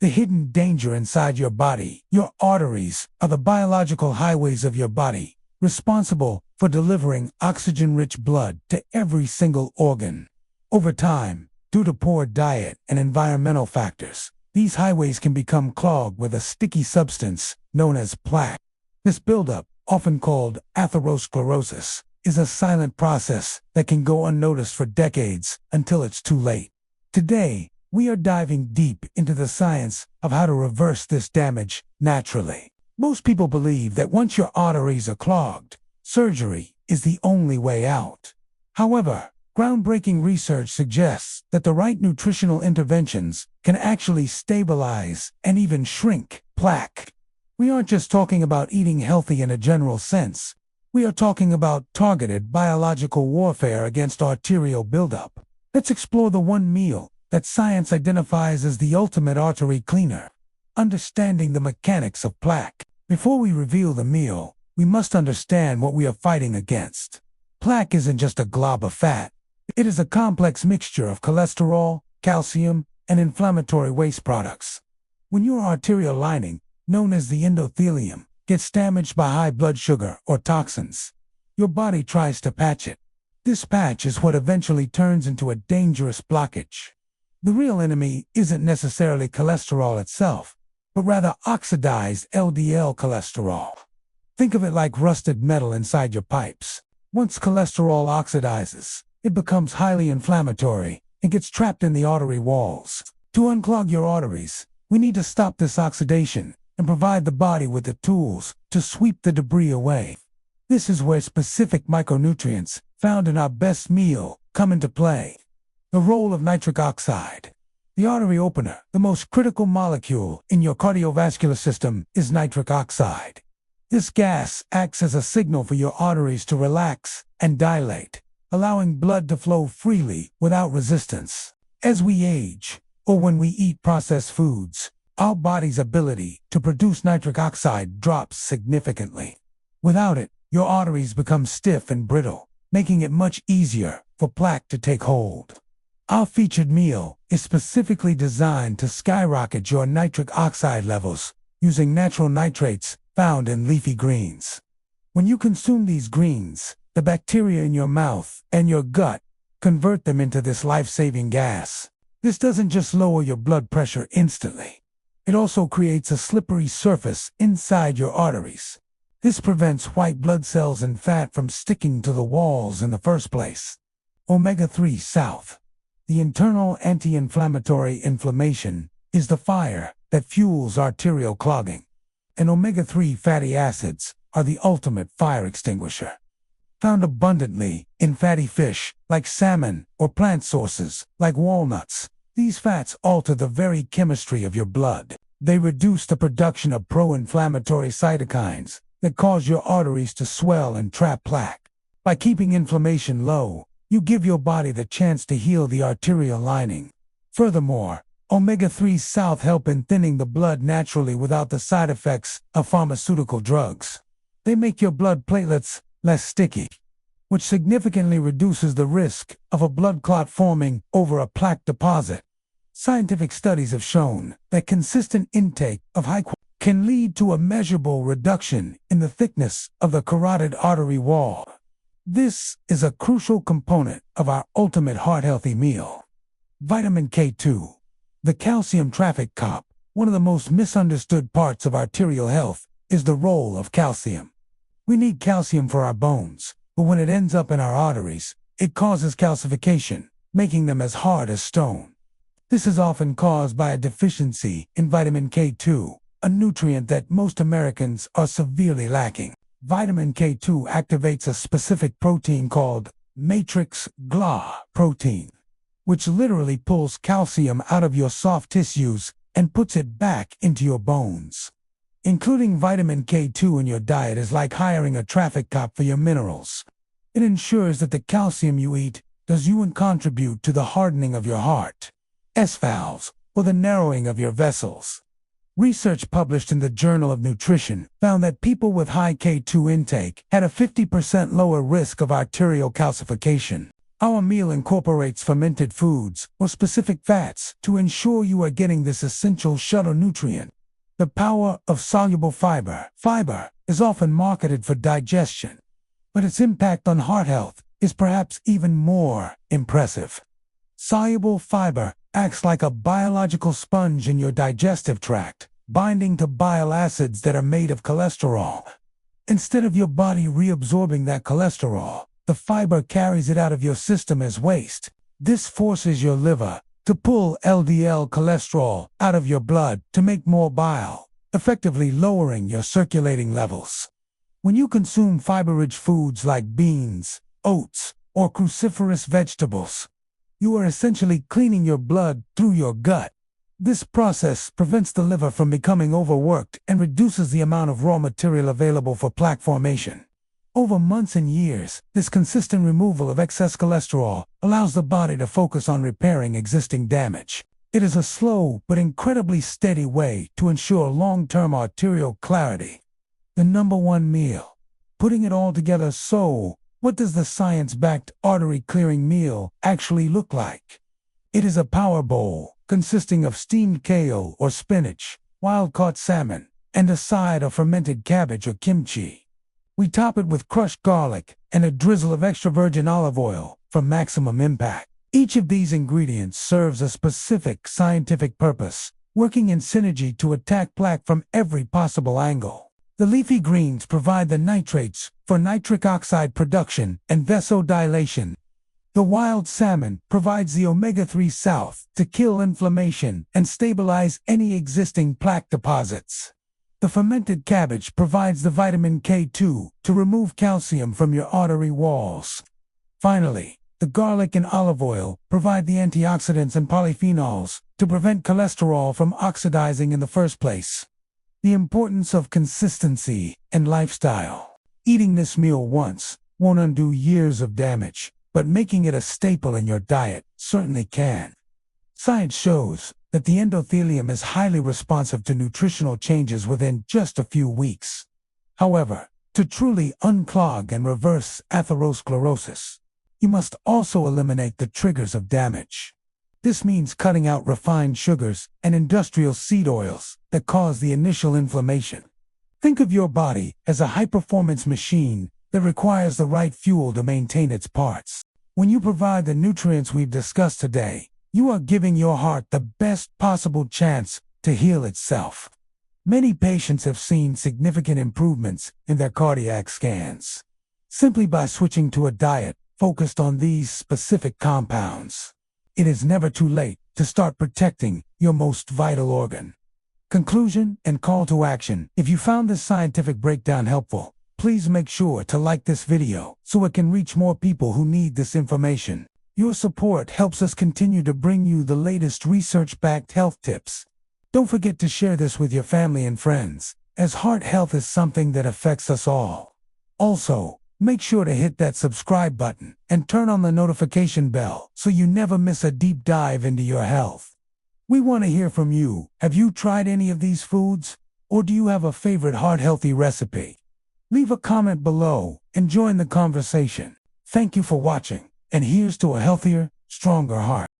the hidden danger inside your body. Your arteries are the biological highways of your body, responsible for delivering oxygen-rich blood to every single organ. Over time, due to poor diet and environmental factors, these highways can become clogged with a sticky substance known as plaque. This buildup, often called atherosclerosis, is a silent process that can go unnoticed for decades until it's too late. Today, we are diving deep into the science of how to reverse this damage naturally. Most people believe that once your arteries are clogged, surgery is the only way out. However, groundbreaking research suggests that the right nutritional interventions can actually stabilize and even shrink plaque. We aren't just talking about eating healthy in a general sense. We are talking about targeted biological warfare against arterial buildup. Let's explore the one meal that science identifies as the ultimate artery cleaner, understanding the mechanics of plaque. Before we reveal the meal, we must understand what we are fighting against. Plaque isn't just a glob of fat. It is a complex mixture of cholesterol, calcium, and inflammatory waste products. When your arterial lining, known as the endothelium, gets damaged by high blood sugar or toxins, your body tries to patch it. This patch is what eventually turns into a dangerous blockage. The real enemy isn't necessarily cholesterol itself, but rather oxidized LDL cholesterol. Think of it like rusted metal inside your pipes. Once cholesterol oxidizes, it becomes highly inflammatory and gets trapped in the artery walls. To unclog your arteries, we need to stop this oxidation and provide the body with the tools to sweep the debris away. This is where specific micronutrients found in our best meal come into play. The role of nitric oxide. The artery opener, the most critical molecule in your cardiovascular system, is nitric oxide. This gas acts as a signal for your arteries to relax and dilate, allowing blood to flow freely without resistance. As we age, or when we eat processed foods, our body's ability to produce nitric oxide drops significantly. Without it, your arteries become stiff and brittle, making it much easier for plaque to take hold. Our featured meal is specifically designed to skyrocket your nitric oxide levels using natural nitrates found in leafy greens. When you consume these greens, the bacteria in your mouth and your gut convert them into this life-saving gas. This doesn't just lower your blood pressure instantly. It also creates a slippery surface inside your arteries. This prevents white blood cells and fat from sticking to the walls in the first place. Omega-3 South. The internal anti-inflammatory inflammation is the fire that fuels arterial clogging. And omega-3 fatty acids are the ultimate fire extinguisher. Found abundantly in fatty fish like salmon or plant sources like walnuts, these fats alter the very chemistry of your blood. They reduce the production of pro-inflammatory cytokines that cause your arteries to swell and trap plaque. By keeping inflammation low, you give your body the chance to heal the arterial lining. Furthermore, omega-3 South help in thinning the blood naturally without the side effects of pharmaceutical drugs. They make your blood platelets less sticky, which significantly reduces the risk of a blood clot forming over a plaque deposit. Scientific studies have shown that consistent intake of high quality can lead to a measurable reduction in the thickness of the carotid artery wall. This is a crucial component of our ultimate heart-healthy meal. Vitamin K2, the calcium traffic cop. One of the most misunderstood parts of arterial health is the role of calcium. We need calcium for our bones, but when it ends up in our arteries, it causes calcification, making them as hard as stone. This is often caused by a deficiency in vitamin K2, a nutrient that most Americans are severely lacking. Vitamin K2 activates a specific protein called matrix Gla protein, which literally pulls calcium out of your soft tissues and puts it back into your bones. Including vitamin K2 in your diet is like hiring a traffic cop for your minerals. It ensures that the calcium you eat does you and contribute to the hardening of your heart, S-valves, or the narrowing of your vessels. Research published in the Journal of Nutrition found that people with high K2 intake had a 50% lower risk of arterial calcification. Our meal incorporates fermented foods or specific fats to ensure you are getting this essential shuttle nutrient. The power of soluble fiber. Fiber is often marketed for digestion, but its impact on heart health is perhaps even more impressive. Soluble fiber acts like a biological sponge in your digestive tract, binding to bile acids that are made of cholesterol. Instead of your body reabsorbing that cholesterol, the fiber carries it out of your system as waste. This forces your liver to pull LDL cholesterol out of your blood to make more bile, effectively lowering your circulating levels. When you consume fiber-rich foods like beans, oats, or cruciferous vegetables, you are essentially cleaning your blood through your gut. This process prevents the liver from becoming overworked and reduces the amount of raw material available for plaque formation. Over months and years, this consistent removal of excess cholesterol allows the body to focus on repairing existing damage. It is a slow but incredibly steady way to ensure long-term arterial clarity. The number one meal. Putting it all together, so what does the science-backed artery-clearing meal actually look like? It is a power bowl consisting of steamed kale or spinach, wild-caught salmon, and a side of fermented cabbage or kimchi. We top it with crushed garlic and a drizzle of extra virgin olive oil for maximum impact. Each of these ingredients serves a specific scientific purpose, working in synergy to attack plaque from every possible angle. The leafy greens provide the nitrates for nitric oxide production and vasodilation. The wild salmon provides the omega-3 south to kill inflammation and stabilize any existing plaque deposits. The fermented cabbage provides the vitamin K2 to remove calcium from your artery walls. Finally, the garlic and olive oil provide the antioxidants and polyphenols to prevent cholesterol from oxidizing in the first place. The importance of consistency and lifestyle. Eating this meal once won't undo years of damage, but making it a staple in your diet certainly can. Science shows that the endothelium is highly responsive to nutritional changes within just a few weeks. However, to truly unclog and reverse atherosclerosis, you must also eliminate the triggers of damage. This means cutting out refined sugars and industrial seed oils that cause the initial inflammation. Think of your body as a high-performance machine that requires the right fuel to maintain its parts. When you provide the nutrients we've discussed today, you are giving your heart the best possible chance to heal itself. Many patients have seen significant improvements in their cardiac scans simply by switching to a diet focused on these specific compounds. It is never too late to start protecting your most vital organ. Conclusion and call to action. If you found this scientific breakdown helpful, please make sure to like this video so it can reach more people who need this information. Your support helps us continue to bring you the latest research-backed health tips. Don't forget to share this with your family and friends, as heart health is something that affects us all. Also, make sure to hit that subscribe button and turn on the notification bell so you never miss a deep dive into your health. We want to hear from you. Have you tried any of these foods? Or do you have a favorite heart-healthy recipe? Leave a comment below and join the conversation. Thank you for watching, and here's to a healthier, stronger heart.